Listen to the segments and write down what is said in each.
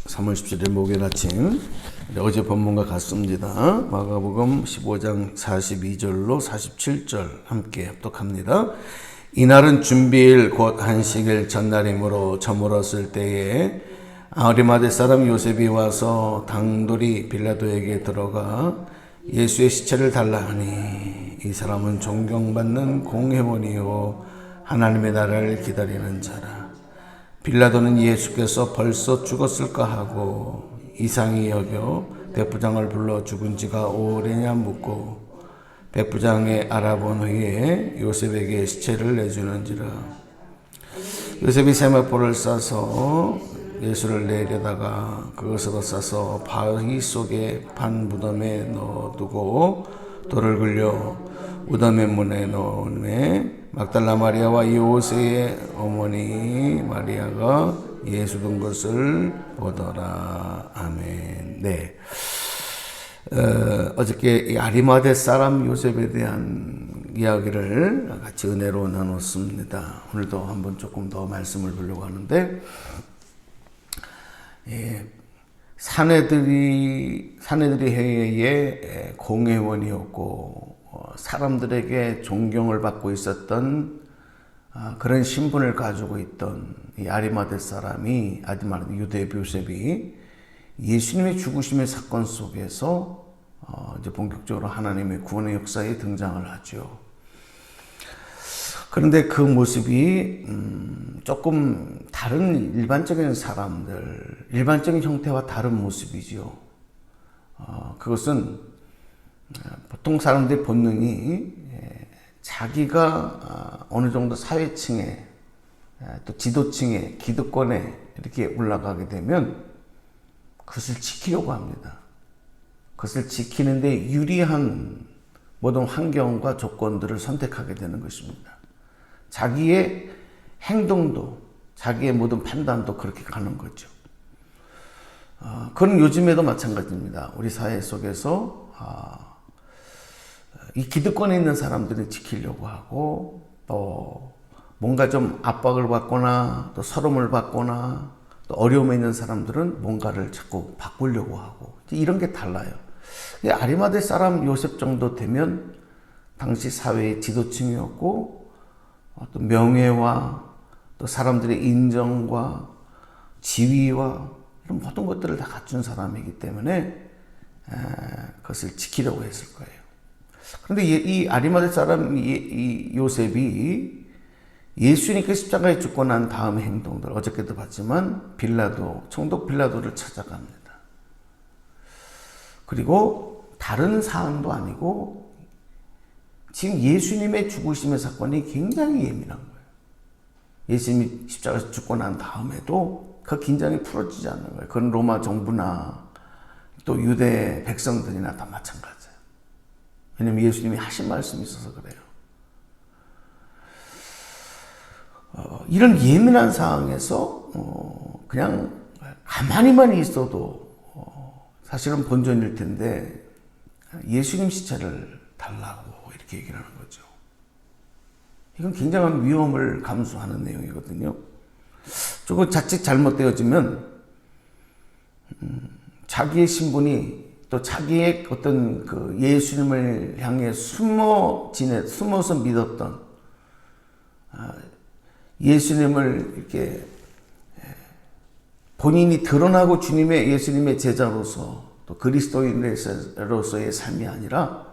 3월 17일 목요일 아침 어제 본문과 같습니다. 마가복음 15장 42절로 47절 함께 합독합니다. 이날은 준비일 곧 안식일 전날이므로 저물었을 때에 아리마대 사람 요셉이 와서 당돌이 빌라도에게 들어가 예수의 시체를 달라 하니 이 사람은 존경받는 공회원이요 하나님의 나라를 기다리는 자라. 빌라도는 예수께서 벌써 죽었을까 하고 이상히 여겨 백부장을 불러 죽은 지가 오래냐 묻고 백부장이 알아본 후에 요셉에게 시체를 내주는지라. 요셉이 세마포를 싸서 예수를 내려다가 그것으로 싸서 바위 속에 판 무덤에 넣어두고 돌을 굴려 무덤의 문에 넣으매 막달라 마리아와 요새의 어머니 마리아가 예수 둔 것을 보더라. 아멘. 네. 어저께 이 아리마대 사람 요셉에 대한 이야기를 같이 은혜로 나눴습니다. 오늘도 한번 조금 더 말씀을 보려고 하는데, 사내들이 회의의 공회원이었고 사람들에게 존경을 받고 있었던 그런 신분을 가지고 있던 이 아리마대 사람이 유대 요셉이 예수님의 죽으심의 사건 속에서 이제 본격적으로 하나님의 구원의 역사에 등장을 하죠. 그런데 그 모습이 조금 다른 일반적인 사람들, 일반적인 형태와 다른 모습이죠. 그것은 보통 사람들의 본능이 자기가 어느 정도 사회층에 또 지도층에 기득권에 이렇게 올라가게 되면 그것을 지키려고 합니다. 그것을 지키는데 유리한 모든 환경과 조건들을 선택하게 되는 것입니다. 자기의 행동도 자기의 모든 판단도 그렇게 가는 거죠. 그건 요즘에도 마찬가지입니다. 우리 사회 속에서 이 기득권에 있는 사람들을 지키려고 하고 또 뭔가 좀 압박을 받거나 또 서름을 받거나 또 어려움에 있는 사람들은 뭔가를 자꾸 바꾸려고 하고 이런 게 달라요. 아리마대 사람 요셉 정도 되면 당시 사회의 지도층이었고 또 명예와 또 사람들의 인정과 지위와 이런 모든 것들을 다 갖춘 사람이기 때문에 그것을 지키려고 했을 거예요. 그런데 이 아리마대 사람 이 요셉이 예수님께 십자가에 죽고 난 다음 행동들, 어저께도 봤지만 총독 빌라도를 찾아갑니다. 그리고 다른 사안도 아니고 지금 예수님의 죽으심의 사건이 굉장히 예민한 거예요. 예수님이 십자가에서 죽고 난 다음에도 그 긴장이 풀어지지 않는 거예요. 그건 로마 정부나 또 유대 백성들이나 다 마찬가지예요. 왜냐하면 예수님이 하신 말씀이 있어서 그래요. 이런 예민한 상황에서 그냥 가만히만 있어도 사실은 본전일 텐데 예수님 시체를 달라고 이렇게 얘기를 하는 거죠. 이건 굉장한 위험을 감수하는 내용이거든요. 조금 자칫 잘못되어지면 자기의 신분이 또 자기의 어떤 그 예수님을 향해 숨어서 믿었던 예수님을 이렇게 본인이 드러나고 예수님의 제자로서 또 그리스도인으로서의 삶이 아니라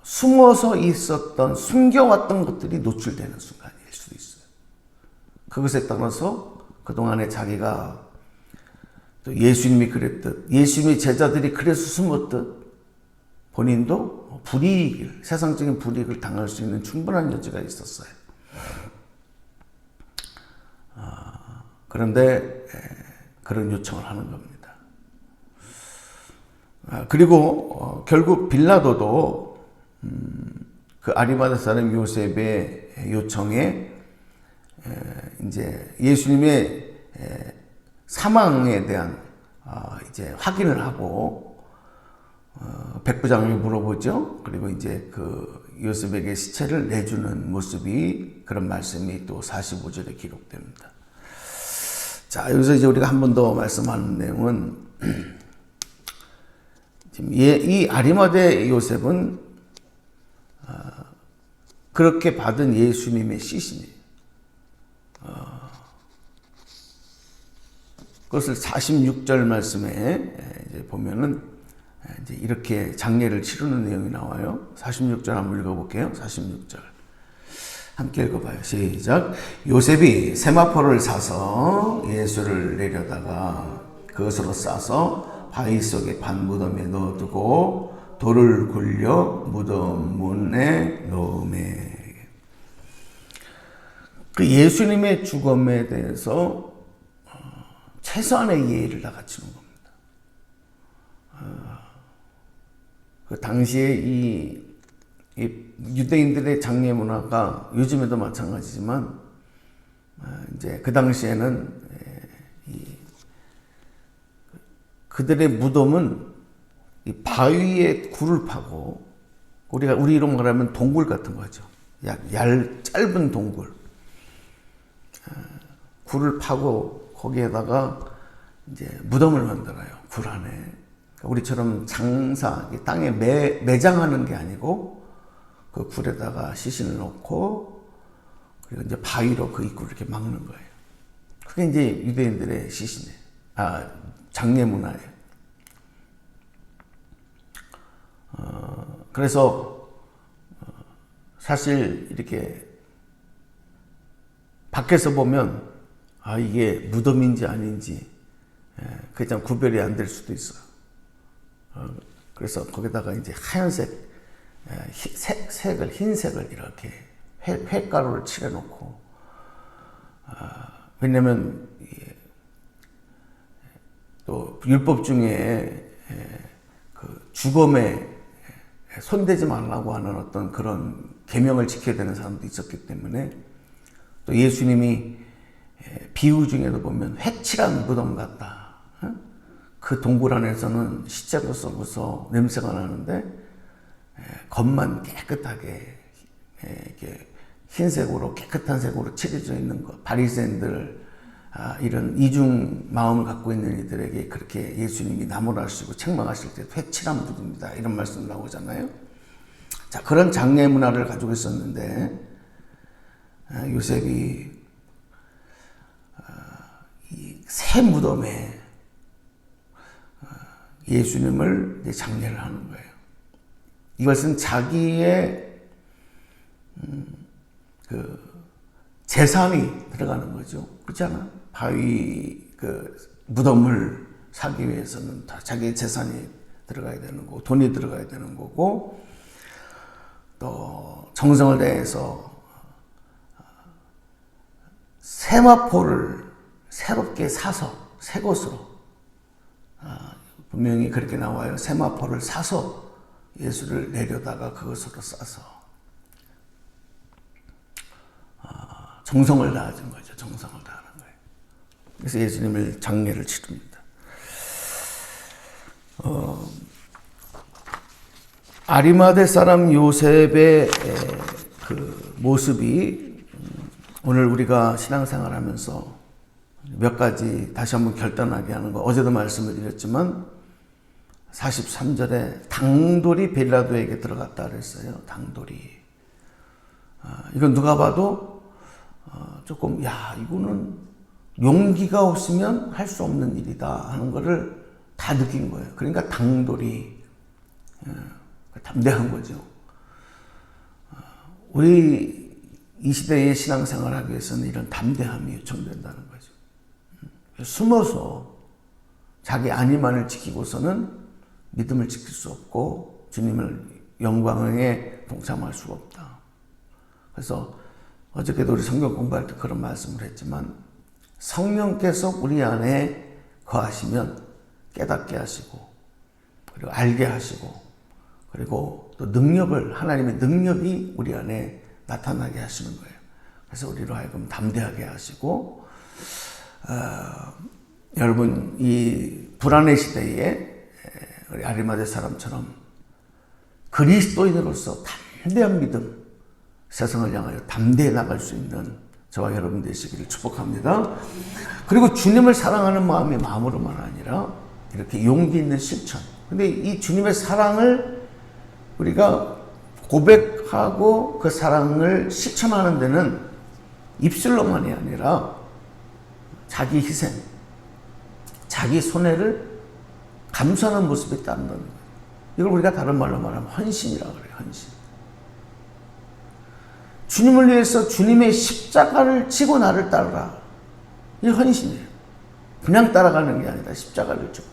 숨어서 있었던, 숨겨왔던 것들이 노출되는 순간일 수도 있어요. 그것에 따라서 그동안에 자기가 또 예수님이 그랬듯, 예수님의 제자들이 그래서 숨었듯 본인도 세상적인 불이익을 당할 수 있는 충분한 여지가 있었어요. 그런데 그런 요청을 하는 겁니다. 그리고 결국 빌라도도 그 아리마대 사람 요셉의 요청에 이제 예수님의 사망에 대한 이제 확인을 하고 백부장이 물어보죠. 그리고 이제 그 요셉에게 시체를 내주는 모습이, 그런 말씀이 또 45절에 기록됩니다. 자, 여기서 이제 우리가 한 번 더 말씀하는 내용은 지금 이 아리마대 요셉은 그렇게 받은 예수님의 시신이에요. 그것을 46절 말씀에 이제 보면은 이제 이렇게 장례를 치르는 내용이 나와요. 46절 한번 읽어볼게요. 46절. 함께 읽어봐요. 시작. 요셉이 세마포를 사서 예수를 내려다가 그것으로 싸서 바위 속에 반무덤에 넣어두고 돌을 굴려 무덤 문에 넣음에. 그 예수님의 죽음에 대해서 최소한의 예의를 다 갖추는 겁니다. 그 당시에 이 유대인들의 장례 문화가 요즘에도 마찬가지지만 이제 그 당시에는 그들의 무덤은 이 바위에 굴을 파고 우리로 말하면 동굴 같은 거죠. 짧은 동굴. 굴을 파고 거기에다가 이제 무덤을 만들어요. 굴 안에. 그러니까 우리처럼 장사, 땅에 매장하는 게 아니고 그 굴에다가 시신을 넣고 그리고 이제 바위로 그 입구를 이렇게 막는 거예요. 그게 이제 유대인들의 시신이에요. 장례 문화예요. 그래서 사실 이렇게 밖에서 보면 이게 무덤인지 아닌지 그게 참 구별이 안 될 수도 있어요. 그래서 거기다가 이제 하얀색 흰색을 이렇게 회가루를 칠해놓고 왜냐면 또 율법 중에 그 죽음에 손대지 말라고 하는 어떤 그런 계명을 지켜야 되는 사람도 있었기 때문에 또 예수님이 비유 중에도 보면 회칠한 무덤 같다. 그 동굴 안에서는 시체로 썩어서 냄새가 나는데 겉만 깨끗하게 이렇게 흰색으로 깨끗한 색으로 칠해져 있는 것. 바리새인들 이런 이중 마음을 갖고 있는 이들에게 그렇게 예수님이 나무라시고 책망하실 때 회칠한 무덤이다 이런 말씀 나오잖아요. 자, 그런 장례 문화를 가지고 있었는데 요셉이 이 새 무덤에 예수님을 장례를 하는 거예요. 이것은 자기의 그 재산이 들어가는 거죠. 그렇지 않아? 바위 그 무덤을 사기 위해서는 다 자기의 재산이 들어가야 되는 거고 돈이 들어가야 되는 거고 또 정성을 다해서 세마포를 새롭게 사서 새 것으로 분명히 그렇게 나와요. 세마포를 사서 예수를 내려다가 그것으로 싸서 정성을 다하는 거죠. 정성을 다하는 거예요. 그래서 예수님을 장례를 치릅니다. 아리마대 사람 요셉의 그 모습이 오늘 우리가 신앙생활하면서 몇 가지 다시 한번 결단하게 하는 거. 어제도 말씀을 드렸지만 43절에 당돌이 빌라도에게 들어갔다 그랬어요. 당돌이. 이건 누가 봐도 조금 이거는 용기가 없으면 할 수 없는 일이다 하는 거를 다 느낀 거예요. 그러니까 당돌이 담대한 거죠. 우리 이 시대의 신앙생활을 하기 위해서는 이런 담대함이 요청된다는 거죠. 숨어서 자기 안위만을 지키고서는 믿음을 지킬 수 없고 주님을 영광에 동참할 수가 없다. 그래서 어저께도 우리 성경 공부할 때 그런 말씀을 했지만 성령께서 우리 안에 거하시면 깨닫게 하시고 그리고 알게 하시고 그리고 또 하나님의 능력이 우리 안에 나타나게 하시는 거예요. 그래서 우리로 하여금 담대하게 하시고 여러분 이 불안의 시대에 우리 아리마대 사람처럼 그리스도인으로서 담대한 믿음 세상을 향하여 담대해 나갈 수 있는 저와 여러분 되시기를 축복합니다. 그리고 주님을 사랑하는 마음이 마음으로만 아니라 이렇게 용기 있는 실천. 근데 이 주님의 사랑을 우리가 고백하고 그 사랑을 실천하는 데는 입술로만이 아니라 자기 희생, 자기 손해를 감수하는 모습이 따른다는 거예요. 이걸 우리가 다른 말로 말하면 헌신이라고 그래요. 헌신. 주님을 위해서 주님의 십자가를 지고 나를 따르라. 이게 헌신이에요. 그냥 따라가는 게 아니라 십자가를 지고.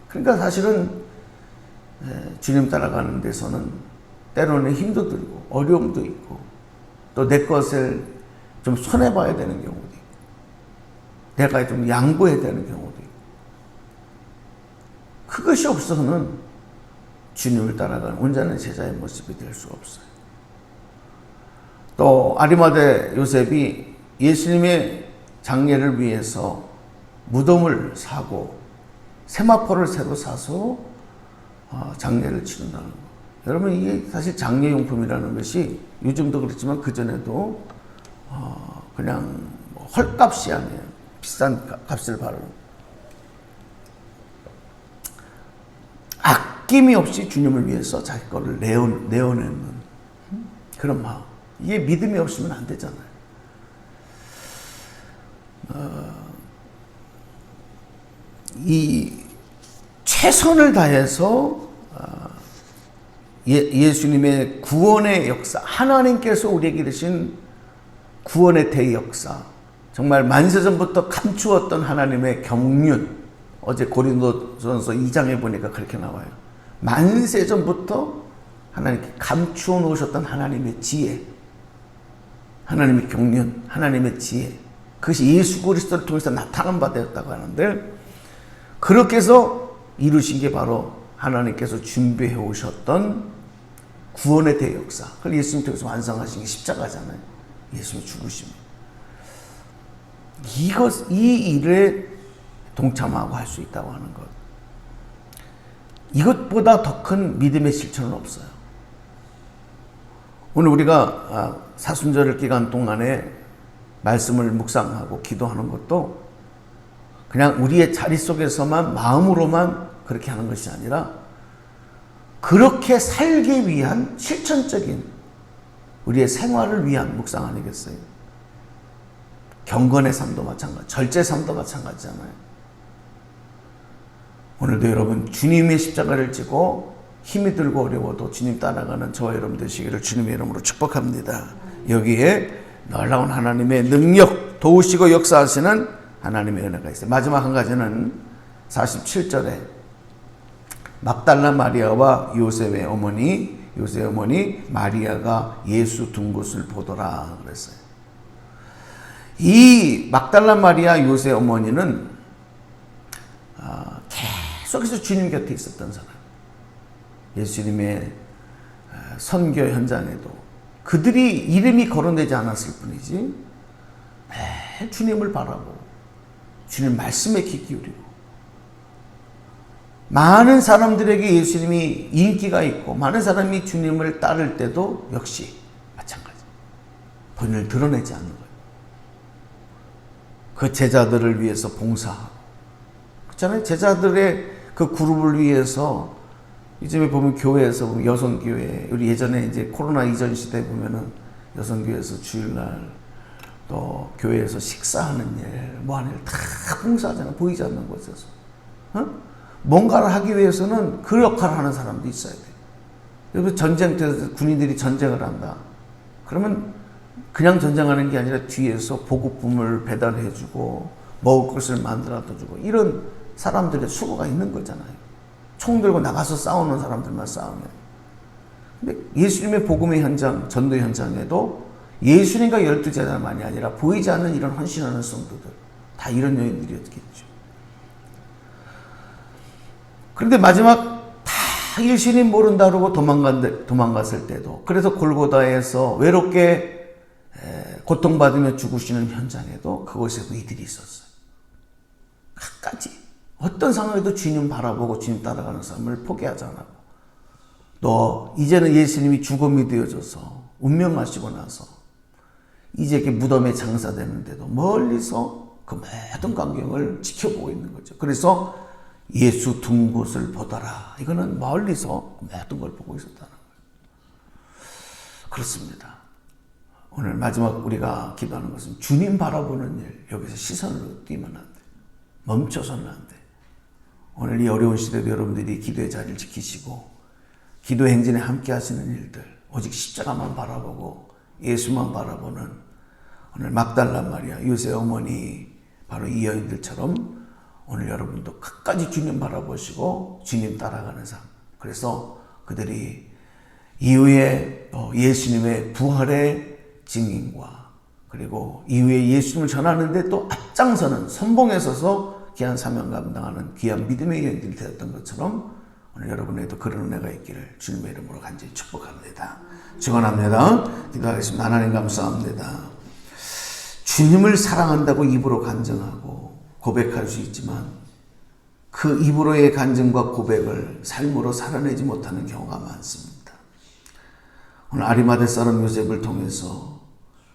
그러니까 사실은 주님 따라가는 데서는 때로는 힘도 들고 어려움도 있고 또 내 것을 좀 손해봐야 되는 경우도 있고 내가 좀 양보해야 되는 경우도 있고 그것이 없어서는 주님을 따라가는 온전한 제자의 모습이 될 수가 없어요. 또 아리마대 요셉이 예수님의 장례를 위해서 무덤을 사고 세마포를 새로 사서 장례를 치른다는 거. 여러분 이게 사실 장례용품이라는 것이 요즘도 그렇지만 그전에도 그냥 헐값이 아니에요. 비싼 값을 바르는. 아낌이 없이 주님을 위해서 자기 거를 내어내는 그런 마음. 이게 믿음이 없으면 안 되잖아요. 이 최선을 다해서 예수님의 구원의 역사, 하나님께서 우리에게 이르신 구원의 대역사, 정말 만세전부터 감추었던 하나님의 경륜, 어제 고린도전서 2장에 보니까 그렇게 나와요. 만세전부터 하나님께 감추어 놓으셨던 하나님의 지혜, 하나님의 경륜, 하나님의 지혜, 그것이 예수 그리스도를 통해서 나타난 바 되었다고 하는데, 그렇게 해서 이루신 게 바로 하나님께서 준비해 오셨던 구원의 대역사. 그걸 예수님 통해서 완성하신 게 십자가잖아요. 예수님의 죽으심이. 이 일에 동참하고 할 수 있다고 하는 것. 이것보다 더 큰 믿음의 실천은 없어요. 오늘 우리가 사순절 기간 동안에 말씀을 묵상하고 기도하는 것도 그냥 우리의 자리 속에서만 마음으로만 그렇게 하는 것이 아니라 그렇게 살기 위한 실천적인 우리의 생활을 위한 묵상 아니겠어요? 경건의 삶도 마찬가지, 절제 삶도 마찬가지잖아요. 오늘도 여러분 주님의 십자가를 지고 힘이 들고 어려워도 주님 따라가는 저와 여러분 되시기를 주님의 이름으로 축복합니다. 여기에 놀라운 하나님의 능력, 도우시고 역사하시는 하나님의 은혜가 있어요. 마지막 한 가지는 47절에 막달라 마리아와 요셉의 어머니 마리아가 예수 둔 곳을 보더라 그랬어요. 이 막달라 마리아 요셉 어머니는 계속해서 주님 곁에 있었던 사람. 예수님의 선교 현장에도 그들이 이름이 거론되지 않았을 뿐이지 매일 주님을 바라보고 주님 말씀에 귀 기울이고 많은 사람들에게 예수님이 인기가 있고 많은 사람이 주님을 따를 때도 역시 마찬가지. 본인을 드러내지 않는 거예요. 그 제자들을 위해서 봉사하고 그렇잖아요. 제자들의 그 그룹을 위해서 요즘에 보면 교회에서 보면 여성교회 우리 예전에 이제 코로나 이전 시대에 보면은 여성교회에서 주일날 또 교회에서 식사하는 일, 뭐 하는 일 다 봉사하잖아요. 보이지 않는 곳에서. 뭔가를 하기 위해서는 그 역할을 하는 사람도 있어야 돼요. 여러분 전쟁 때 군인들이 전쟁을 한다. 그러면 그냥 전쟁하는 게 아니라 뒤에서 보급품을 배달해주고 먹을 것을 만들어주고 이런 사람들의 수고가 있는 거잖아요. 총 들고 나가서 싸우는 사람들만 싸우면. 근데 예수님의 복음의 현장, 전도 현장에도 예수님과 12제자만이 아니라 보이지 않는 이런 헌신하는 성도들 다 이런 여인들이었겠죠. 그런데 마지막 다 일신이 모른다 그러고 도망갔을 때도 그래서 골고다에서 외롭게 고통받으며 죽으시는 현장에도 그곳에도 이들이 있었어요. 끝까지 어떤 상황에도 주님 바라보고 주님 따라가는 삶을 포기하지 않고 또 이제는 예수님이 죽음이 되어져서 운명하시고 나서 이제 이렇게 무덤에 장사되는데도 멀리서 그 모든 광경을 지켜보고 있는 거죠. 그래서 예수 둔 곳을 보더라. 이거는 멀리서 모든 걸 보고 있었다는 거예요. 그렇습니다. 오늘 마지막 우리가 기도하는 것은 주님 바라보는 일, 여기서 시선을 띄면 안 돼. 멈춰서는 안 돼. 오늘 이 어려운 시대도 여러분들이 기도의 자리를 지키시고 기도 행진에 함께 하시는 일들, 오직 십자가만 바라보고 예수만 바라보는 오늘 막달라 마리아, 요셉 어머니, 바로 이 여인들처럼 오늘 여러분도 끝까지 주님 바라보시고 주님 따라가는 삶. 그래서 그들이 이후에 예수님의 부활의 증인과 그리고 이후에 예수님을 전하는데 또 앞장서는 선봉에 서서 귀한 사명 감당하는 귀한 믿음의 여인들이 되었던 것처럼 오늘 여러분에게도 그런 은혜가 있기를 주님의 이름으로 간절히 축복합니다. 축원합니다. 기도하겠습니다. 하나님 감사합니다. 주님을 사랑한다고 입으로 간증하고 고백할 수 있지만 그 입으로의 간증과 고백을 삶으로 살아내지 못하는 경우가 많습니다. 오늘 아리마대 사람 요셉을 통해서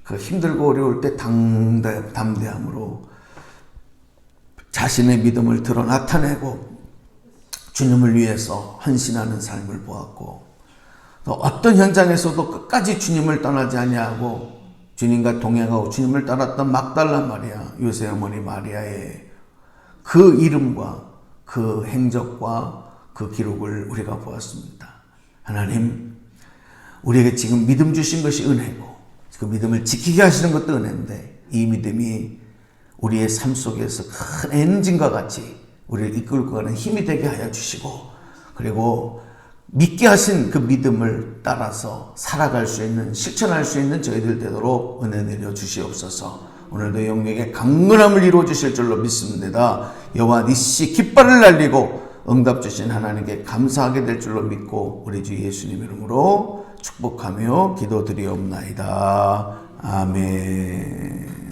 그 힘들고 어려울 때 담대함으로 자신의 믿음을 드러 나타내고 주님을 위해서 헌신하는 삶을 보았고 또 어떤 현장에서도 끝까지 주님을 떠나지 아니하고 주님과 동행하고 주님을 따랐던 막달라 마리아, 요셉 어머니 마리아의 그 이름과 그 행적과 그 기록을 우리가 보았습니다. 하나님, 우리에게 지금 믿음 주신 것이 은혜고 그 믿음을 지키게 하시는 것도 은혜인데 이 믿음이 우리의 삶 속에서 큰 엔진과 같이 우리를 이끌고 가는 힘이 되게 하여 주시고 그리고 믿게 하신 그 믿음을 따라서 살아갈 수 있는 실천할 수 있는 저희들 되도록 은혜 내려 주시옵소서. 오늘도 영역에 강건함을 이루어 주실 줄로 믿습니다. 여호와 니시 깃발을 날리고 응답 주신 하나님께 감사하게 될 줄로 믿고 우리 주 예수님 이름으로 축복하며 기도드리옵나이다. 아멘.